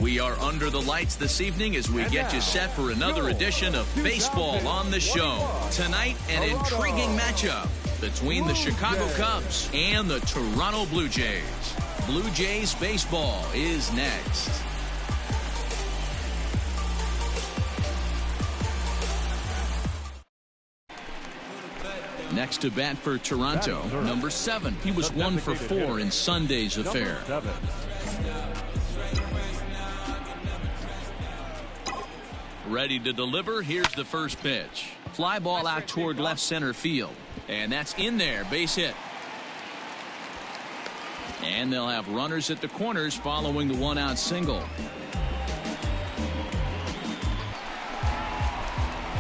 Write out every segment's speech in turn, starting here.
We are under the lights this evening as we get you set for another edition of Baseball on the Show. Tonight, an intriguing matchup between the Chicago Cubs and the Toronto Blue Jays. Blue Jays baseball is next. Next to bat for Toronto, number 7. He was 1 for 4 in Sunday's affair. Ready to deliver. Here's the first pitch. Fly ball out toward left center field. And that's in there. Base hit. And they'll have runners at the corners following the one-out single.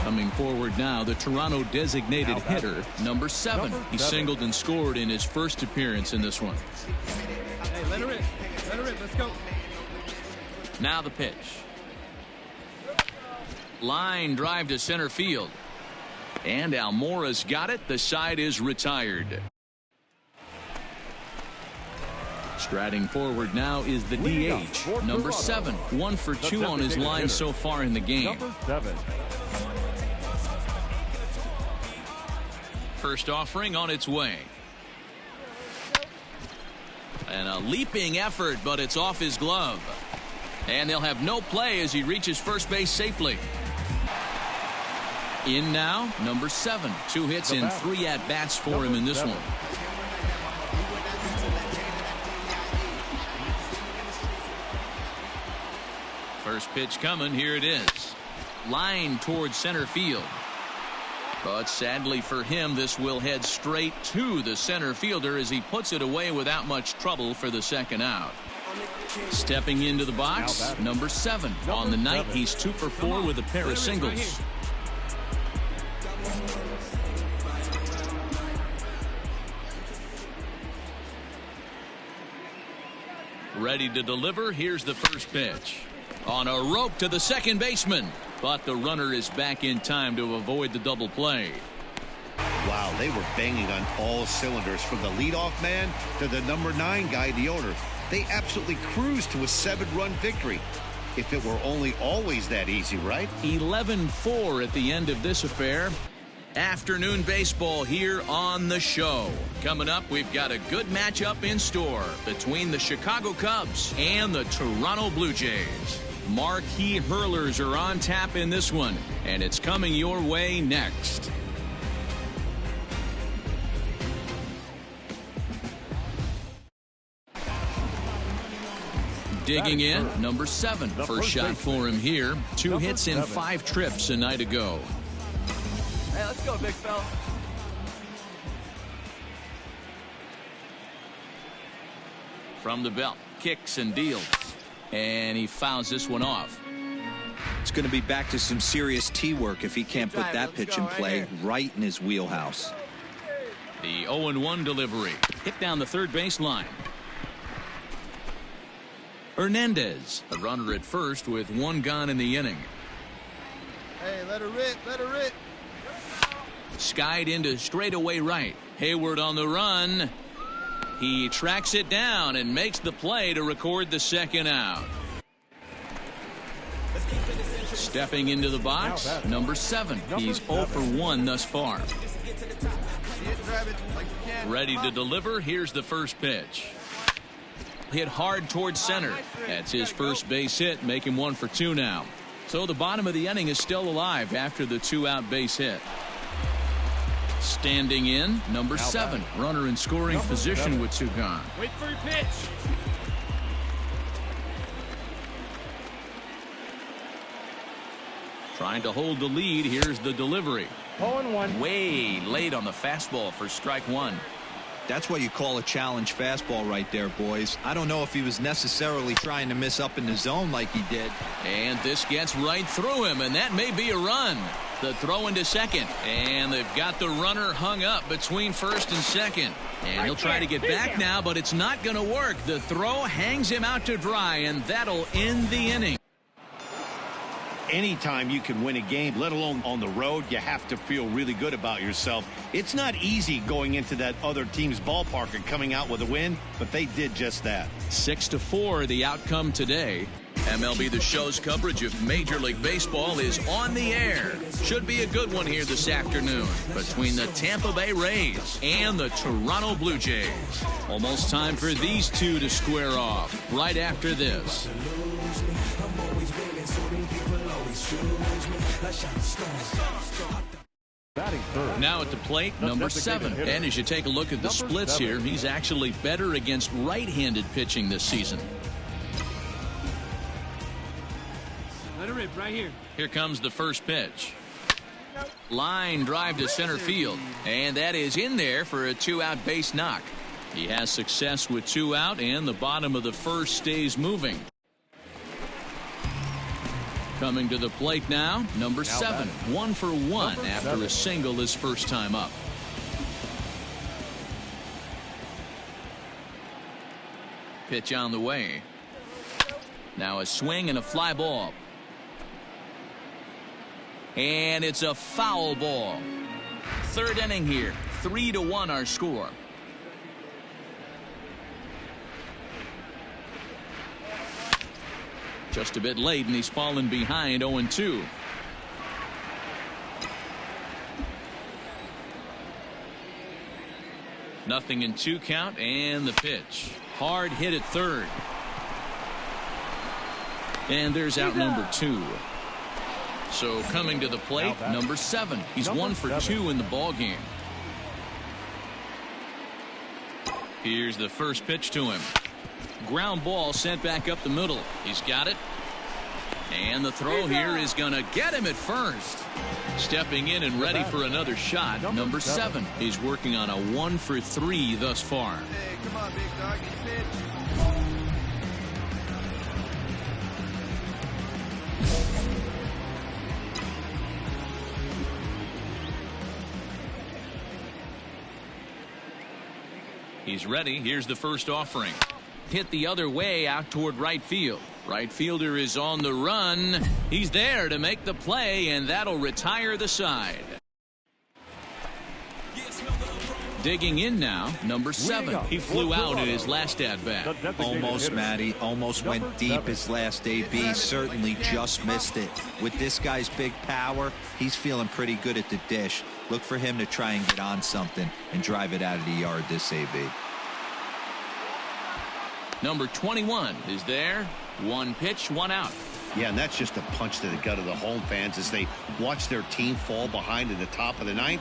Coming forward now, the Toronto designated hitter, number 7. He singled and scored in his first appearance in this one. Hey, let her rip. Let her rip. Let's go. Now the pitch. Line drive to center field. And Almora's got it. The side is retired. Striding forward now is the DH, number 7. 1 for 2 on his line so far in the game. First offering on its way. And a leaping effort, but it's off his glove. And they'll have no play as he reaches first base safely. In now, number 7. 2 hits and 3 at-bats for him in this one. First pitch coming. Here it is. Line towards center field. But sadly for him, this will head straight to the center fielder as he puts it away without much trouble for the second out. Stepping into the box, number 7. On the night, he's 2 for 4 with a pair of singles. Ready to deliver. Here's the first pitch. On a rope to the second baseman. But the runner is back in time to avoid the double play. Wow, they were banging on all cylinders from the leadoff man to the number 9 guy, the owner. They absolutely cruised to a 7-run victory. If it were only always that easy, right? 11-4 at the end of this affair. Afternoon baseball here on the show. Coming up, we've got a good matchup in store between the Chicago Cubs and the Toronto Blue Jays. Marquee hurlers are on tap in this one, and it's coming your way next. Digging in, number 7. First shot for him here. 2 hits in 5 trips a night ago. Hey, let's go, big fella. From the belt, kicks and deals. And he fouls this one off. It's going to be back to some serious tee work if he can't put that pitch in play right in his wheelhouse. The 0-1 delivery. Hit down the third baseline. Hernandez, a runner at first with 1 gone in the inning. Hey, let her rip. Let her rip. Skied into straightaway right. Hayward on the run. He tracks it down and makes the play to record the second out. Stepping into the box, number 7. He's 0 for 1 thus far. Ready to deliver. Here's the first pitch. Hit hard towards center. That's his first base hit, making 1 for 2 now. So the bottom of the inning is still alive after the 2-out base hit. Standing in, number 7. Runner in scoring position with 2 gone. Wait for your pitch. Trying to hold the lead. Here's the delivery. 0-1. Way late on the fastball for strike 1. That's what you call a challenge fastball right there, boys. I don't know if he was necessarily trying to miss up in the zone like he did. And this gets right through him, and that may be a run. The throw into second, and they've got the runner hung up between first and second. And he'll try to get back now, but it's not going to work. The throw hangs him out to dry, and that'll end the inning. Anytime you can win a game, let alone on the road, you have to feel really good about yourself. It's not easy going into that other team's ballpark and coming out with a win, but they did just that. 6-4 the outcome today. MLB The Show's coverage of Major League Baseball is on the air. Should be a good one here this afternoon between the Tampa Bay Rays and the Toronto Blue Jays. Almost time for these two to square off right after this. Now at the plate, number 7. And as you take a look at the splits here, he's actually better against right-handed pitching this season. Let it rip right here. Here comes the first pitch. Line drive to center field. And that is in there for a 2-out base knock. He has success with 2 out, and the bottom of the first stays moving. Coming to the plate now, number 7. 1 for 1 after a single his first time up. Pitch on the way. Now a swing and a fly ball. And it's a foul ball. Third inning here. 3-1 our score. Just a bit late, and he's fallen behind 0-2. Nothing in 2 count, and the pitch. Hard hit at third. And there's out number 2. So coming to the plate, number 7. He's 1 for 2 in the ball game. Here's the first pitch to him. Ground ball sent back up the middle. He's got it. And the throw here is going to get him at first. Stepping in and ready for another shot, number 7. He's working on a 1 for 3 thus far. Hey, come on, big dog. Get pitch. He's ready. Here's the first offering. Hit the other way out toward right field. Right fielder is on the run. He's there to make the play, and that'll retire the side. Digging in now, number 7. He flew out in his last at-bat. Almost, Matty. Almost went deep his last AB. Certainly just missed it. With this guy's big power, he's feeling pretty good at the dish. Look for him to try and get on something and drive it out of the yard this AB. Number 21 is there. 1 pitch, 1 out. Yeah, and that's just a punch to the gut of the home fans as they watch their team fall behind in the top of the 9th.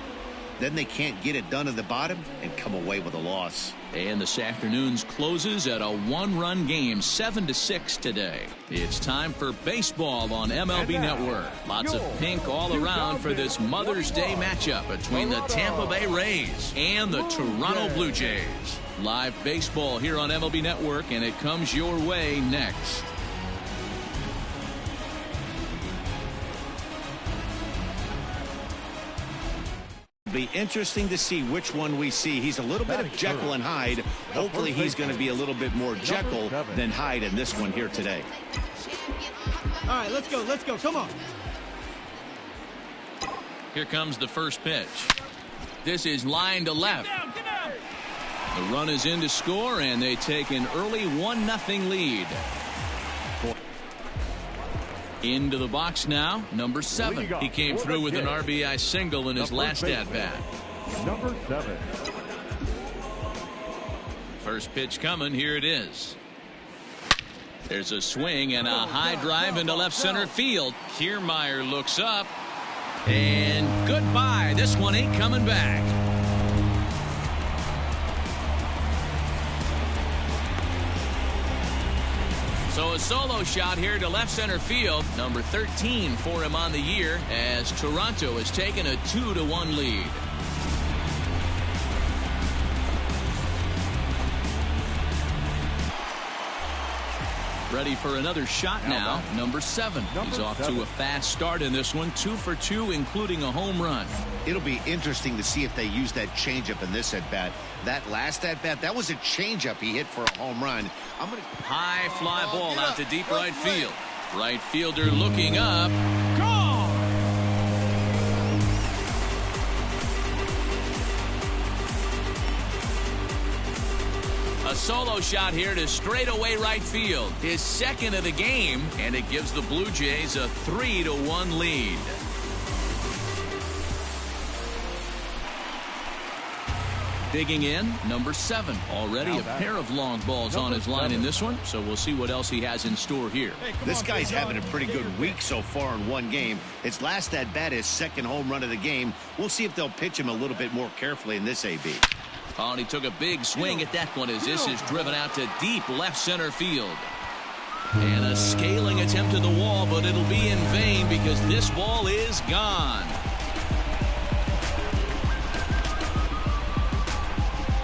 Then they can't get it done at the bottom and come away with a loss. And this afternoon's closes at a 1-run game, 7-6 today. It's time for baseball on MLB Network. Lots of pink all around for this Mother's Day matchup between the Tampa Bay Rays and the Toronto Blue Jays. Live baseball here on MLB Network, and it comes your way next. Be interesting to see which one we see. He's a little bit of Jekyll and Hyde. Hopefully he's going to be a little bit more Jekyll than Hyde in this one here today. All right, let's go. Let's go. Come on. Here comes the first pitch. This is line to left. The run is in to score, and they take an early 1-0 lead. Into the box now, number 7. He came through with an RBI single in his last at-bat. Number 7. First pitch coming. Here it is. There's a swing and a high drive into left center field. Kiermaier looks up, and goodbye. This one ain't coming back. So a solo shot here to left center field. Number 13 for him on the year as Toronto has taken a 2-1 lead. Ready for another shot now. Number 7. He's off to a fast start in this one. 2 for 2, including a home run. It'll be interesting to see if they use that changeup in this at-bat. That last at-bat, that was a changeup he hit for a home run. High fly ball out to deep right field. Right fielder looking up. Gone! A solo shot here to straightaway right field. His second of the game, and it gives the Blue Jays a 3-1 lead. Digging in, number 7. Already a pair of long balls on his line in this one, so we'll see what else he has in store here. This guy's having a pretty good week so far in one game. His last at bat, his second home run of the game. We'll see if they'll pitch him a little bit more carefully in this AB. Oh, and he took a big swing at that one as this is driven out to deep left center field. And a scaling attempt to the wall, but it'll be in vain because this ball is gone.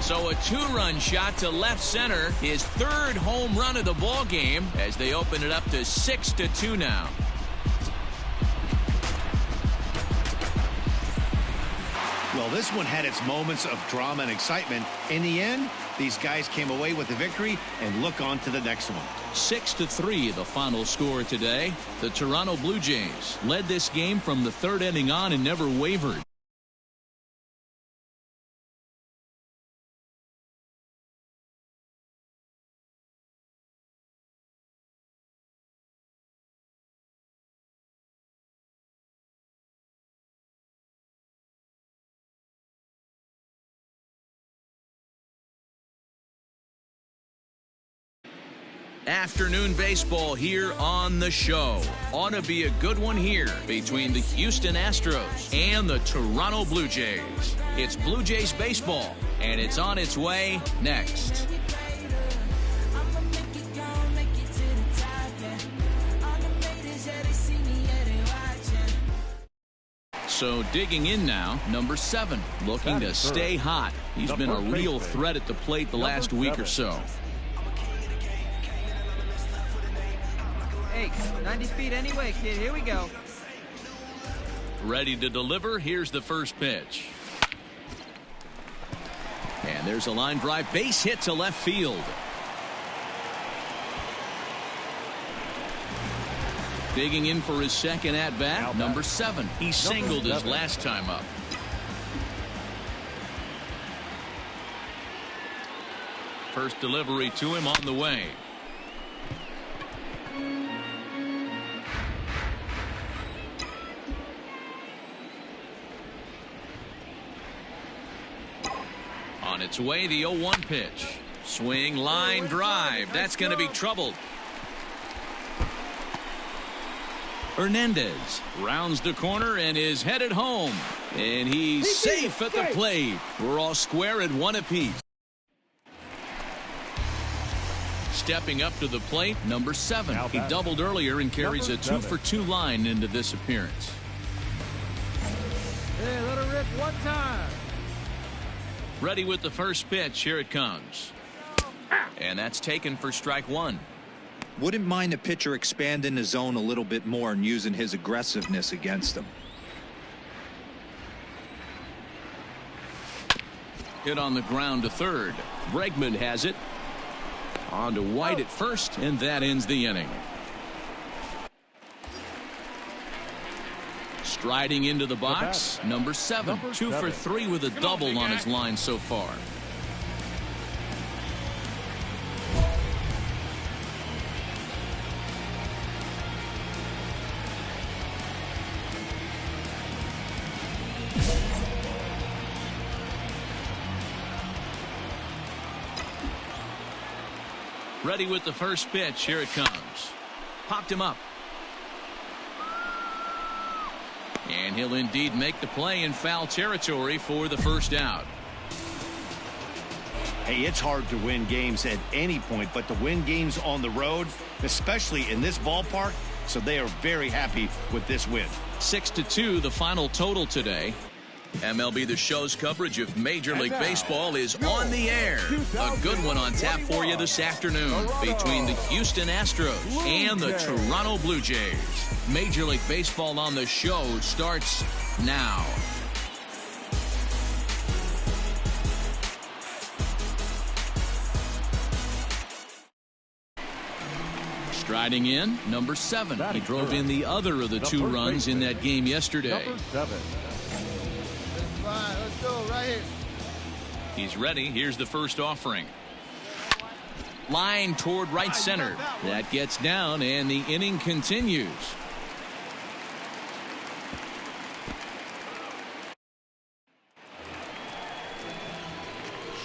So a 2-run shot to left center, his 3rd home run of the ball game as they open it up to 6-2 now. Well, this one had its moments of drama and excitement. In the end, these guys came away with the victory and look on to the next one. 6-3 the final score today. The Toronto Blue Jays led this game from the 3rd inning on and never wavered. Afternoon baseball here on the show. Ought to be a good one here between the Houston Astros and the Toronto Blue Jays. It's Blue Jays baseball, and it's on its way next. So digging in now, number 7, looking to stay hot. He's been a real threat at the plate the last week or so. Hey, 90 feet anyway, kid. Here we go. Ready to deliver. Here's the first pitch. And there's a line drive base hit to left field. Digging in for his second at bat, number 7. He singled his last time up. First delivery to him on the way. On its way, the 0-1 pitch. Swing, line, drive. That's going to be troubled. Hernandez rounds the corner and is headed home. And he's safe at the plate. We're all square at 1 apiece. Stepping up to the plate, number 7. He doubled earlier and carries a 2-for-2 line into this appearance. Hey, let her rip one time. Ready with the first pitch. Here it comes. And that's taken for strike 1. Wouldn't mind the pitcher expanding the zone a little bit more and using his aggressiveness against him. Hit on the ground to third. Bregman has it. On to White at first, and that ends the inning. Striding into the box, number 7. 2 for 3 with a double on his line so far. Ready with the first pitch. Here it comes. Popped him up. And he'll indeed make the play in foul territory for the first out. Hey, it's hard to win games at any point, but to win games on the road, especially in this ballpark, so they are very happy with this win. 6-2 the final total today. MLB The Show's coverage of Major League Baseball is on the air. A good one on tap for you this afternoon between the Houston Astros and the Toronto Blue Jays. Major League Baseball on the Show starts now. Striding in, number 7. He drove in the other of the 2 runs in that game yesterday. Number 7. Let's go right here. He's ready. Here's the first offering. Line toward right center. That gets down, and the inning continues.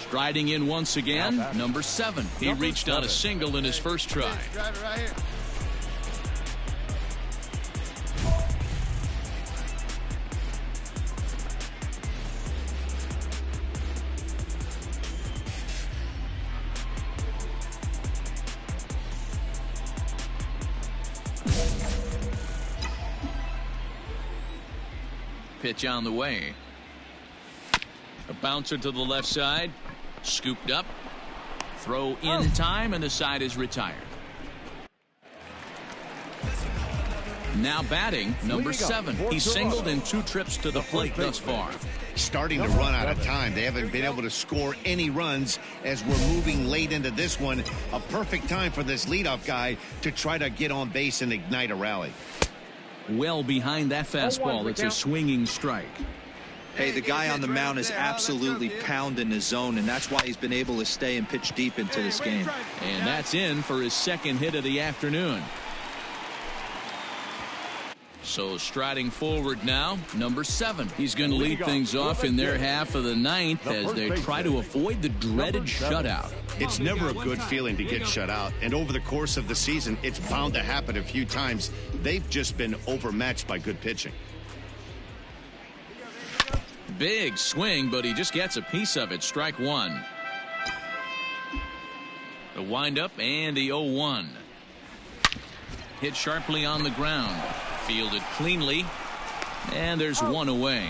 Striding in once again, number 7. He reached on a single in his first try. Pitch on the way. A bouncer to the left side. Scooped up. Throw in time, and the side is retired. Now batting, number 7. He's singled in 2 trips to the plate thus far. Starting to run out of time. They haven't been able to score any runs as we're moving late into this one. A perfect time for this leadoff guy to try to get on base and ignite a rally. Well behind that fastball. It's a swinging strike. Hey, the guy on the mound is absolutely pounding the zone, and that's why he's been able to stay and pitch deep into this game. And that's in for his second hit of the afternoon. So striding forward now, number 7. He's going to lead things off in their half of the 9th as they try to avoid the dreaded shutout. It's never a good feeling to get shut out, and over the course of the season, it's bound to happen a few times. They've just been overmatched by good pitching. Big swing, but he just gets a piece of it. Strike 1. The windup and the 0-1. Hit sharply on the ground. Fielded cleanly. And there's one away.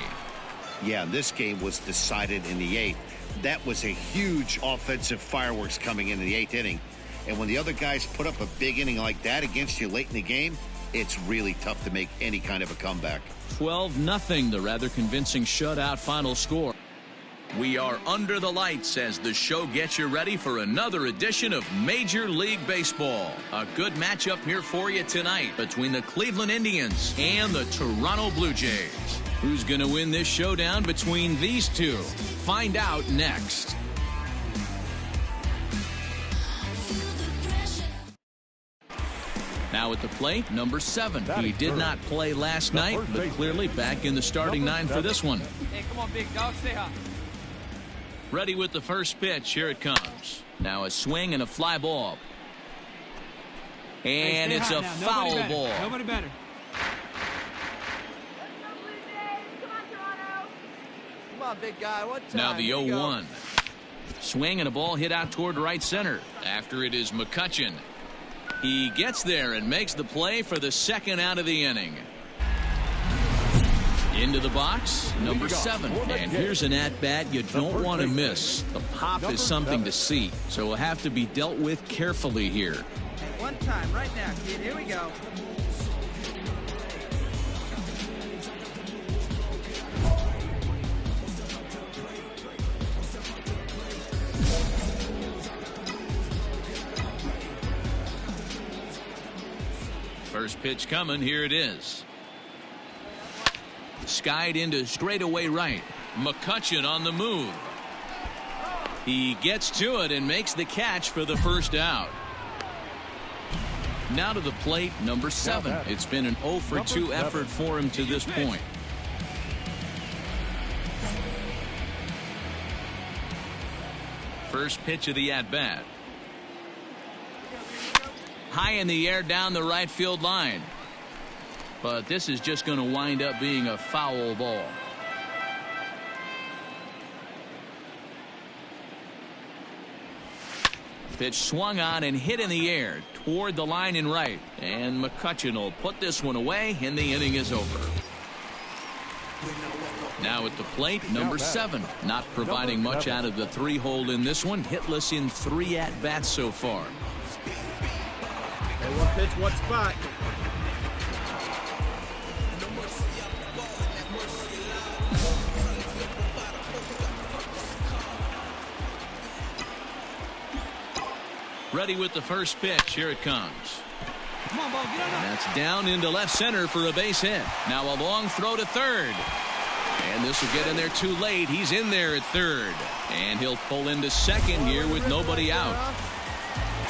Yeah, this game was decided in the 8th. That was a huge offensive fireworks coming into the 8th inning. And when the other guys put up a big inning like that against you late in the game, it's really tough to make any kind of a comeback. 12-0, the rather convincing shutout final score. We are under the lights as the show gets you ready for another edition of Major League Baseball. A good matchup here for you tonight between the Cleveland Indians and the Toronto Blue Jays. Who's going to win this showdown between these two? Find out next. Now at the plate, number 7. He did not play last night, but clearly back in the starting 9 for this one. Hey, come on, big dog, stay hot. Ready with the first pitch. Here it comes. Now a swing and a fly ball. And it's a foul ball. Nobody better. Come on, big guy. What time? Now the 0-1. Swing and a ball hit out toward right center. After it is McCutchen. He gets there and makes the play for the second out of the inning. Into the box, number 7. And here's an at-bat you don't want to miss. The pop is something to see, so will have to be dealt with carefully here. One time, right now, kid. Here we go. First pitch coming. Here it is. Skied into straightaway right. McCutchen on the move. He gets to it and makes the catch for the first out. Now to the plate, number 7. It's been an 0 for 2 effort for him to this point. First pitch of the at-bat. High in the air down the right field line. But this is just going to wind up being a foul ball. Pitch swung on and hit in the air toward the line and right. And McCutchen will put this one away, and the inning is over. Now at the plate, number 7. Not providing much out of the 3-hole in this one. Hitless in 3 at-bats so far. Hey, one pitch, one spot. Ready with the first pitch. Here it comes. Come on, ball, get on up. That's down into left center for a base hit. Now a long throw to third. And this will get in there too late. He's in there at third. And he'll pull into second here with nobody out.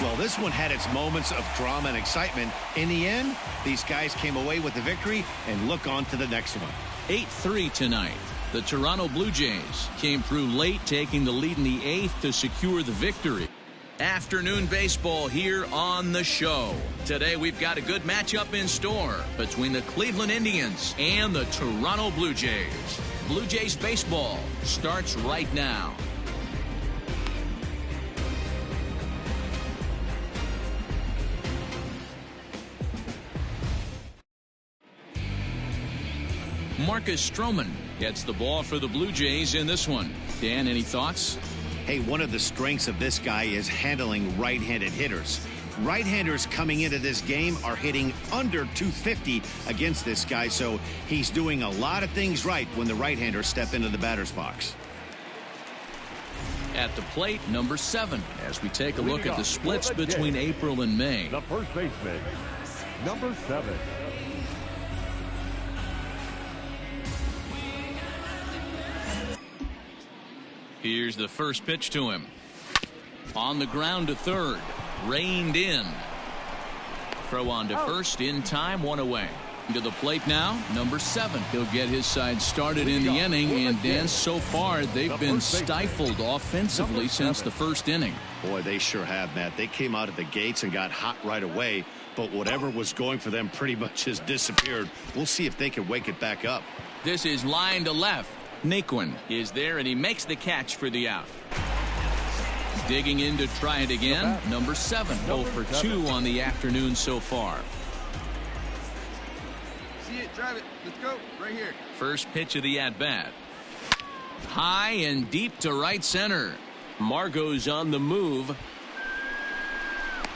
Well, this one had its moments of drama and excitement. In the end, these guys came away with the victory and look on to the next one. 8-3 tonight. The Toronto Blue Jays came through late, taking the lead in the 8th to secure the victory. Afternoon baseball here on the show. Today we've got a good matchup in store between the Cleveland Indians and the Toronto Blue Jays. Blue Jays baseball starts right now. Marcus Stroman gets the ball for the Blue Jays in this one. Dan, any thoughts? Hey, one of the strengths of this guy is handling right-handed hitters. Right-handers coming into this game are hitting under 250 against this guy, so he's doing a lot of things right when the right-handers step into the batter's box. At the plate, number 7, as we take a look at the splits between April and May. The first baseman, number 7. Here's the first pitch to him. On the ground to third. Reined in. Throw on to first in time, 1 away. To the plate now, number 7. He'll get his side started in the inning, and Dan, so far they've been stifled offensively since the first inning. Boy, they sure have, Matt. They came out of the gates and got hot right away, but whatever was going for them pretty much has disappeared. We'll see if they can wake it back up. This is line to left. Naquin is there, and he makes the catch for the out. Digging in to try it again, number 7. 0 for 2 on the afternoon so far. See it, drive it. Let's go. Right here. First pitch of the at-bat. High and deep to right center. Margot's on the move.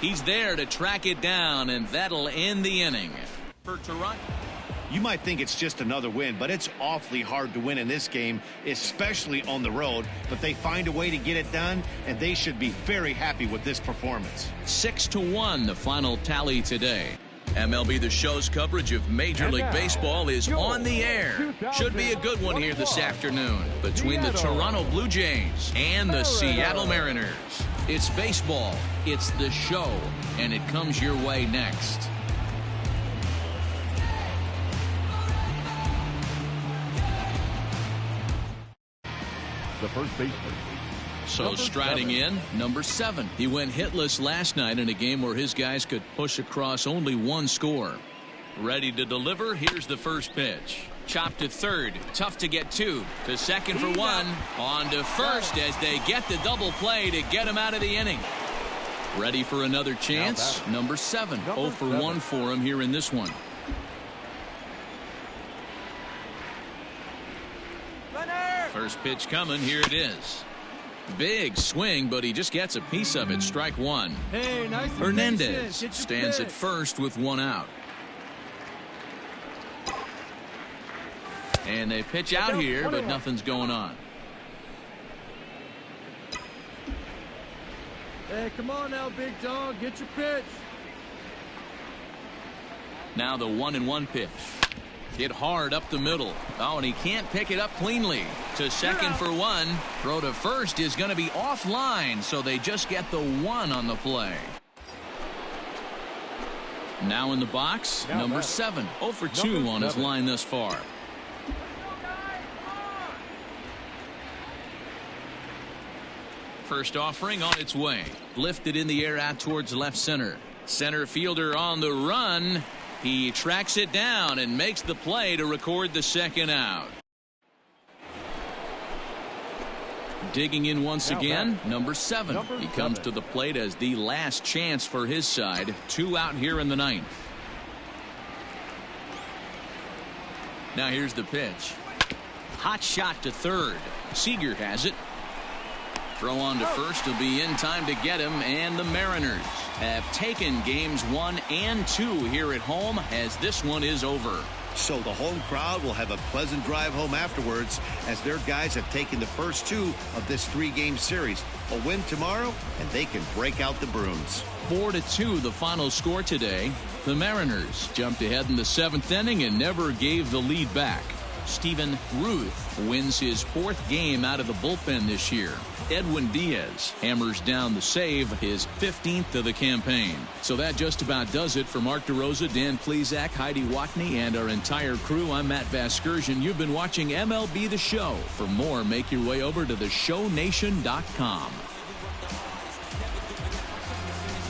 He's there to track it down, and that'll end the inning. For Toronto. You might think it's just another win, but it's awfully hard to win in this game, especially on the road. But they find a way to get it done, and they should be very happy with this performance. 6-1 the final tally today. MLB The Show's coverage of Major League Baseball is on the air. Should be a good one here this afternoon between the Toronto Blue Jays and the Seattle Mariners. It's baseball, it's the show, and it comes your way next. The first baseman. So striding in, number 7. He went hitless last night in a game where his guys could push across only 1 score. Ready to deliver. Here's the first pitch. Chopped to third. Tough to get to. To second for 1. On to first as they get the double play to get him out of the inning. Ready for another chance. Number 7. 0 for 1 for him here in this one. First pitch coming. Here it is. Big swing, but he just gets a piece of it. Strike 1. Hey, nice. Hernandez stands at first with 1 out. And they pitch out here, but nothing's going on. Hey, come on now, big dog. Get your pitch. Now the 1-1 pitch. Hit hard up the middle. Oh, and he can't pick it up cleanly. To second for 1. Throw to first is going to be offline, so they just get the 1 on the play. Now in the box, number 7. 0 for 2 on his line thus far. First offering on its way. Lifted in the air out towards left center. Center fielder on the run. He tracks it down and makes the play to record the second out. Digging in once again, number 7. He comes to the plate as the last chance for his side. 2 out here in the 9th. Now here's the pitch. Hot shot to third. Seager has it. Throw on to first will be in time to get him, and the Mariners have taken games 1 and 2 here at home as this one is over. So the home crowd will have a pleasant drive home afterwards as their guys have taken the first 2 of this 3-game series. A win tomorrow, and they can break out the Bruins. 4-2 the final score today. The Mariners jumped ahead in the 7th inning and never gave the lead back. Steven Ruth wins his 4th game out of the bullpen this year. Edwin Diaz hammers down the save, his 15th of the campaign. So that just about does it for Mark DeRosa, Dan Plesac, Heidi Watney, and our entire crew. I'm Matt Vasgersian. You've been watching MLB The Show. For more, make your way over to theshownation.com.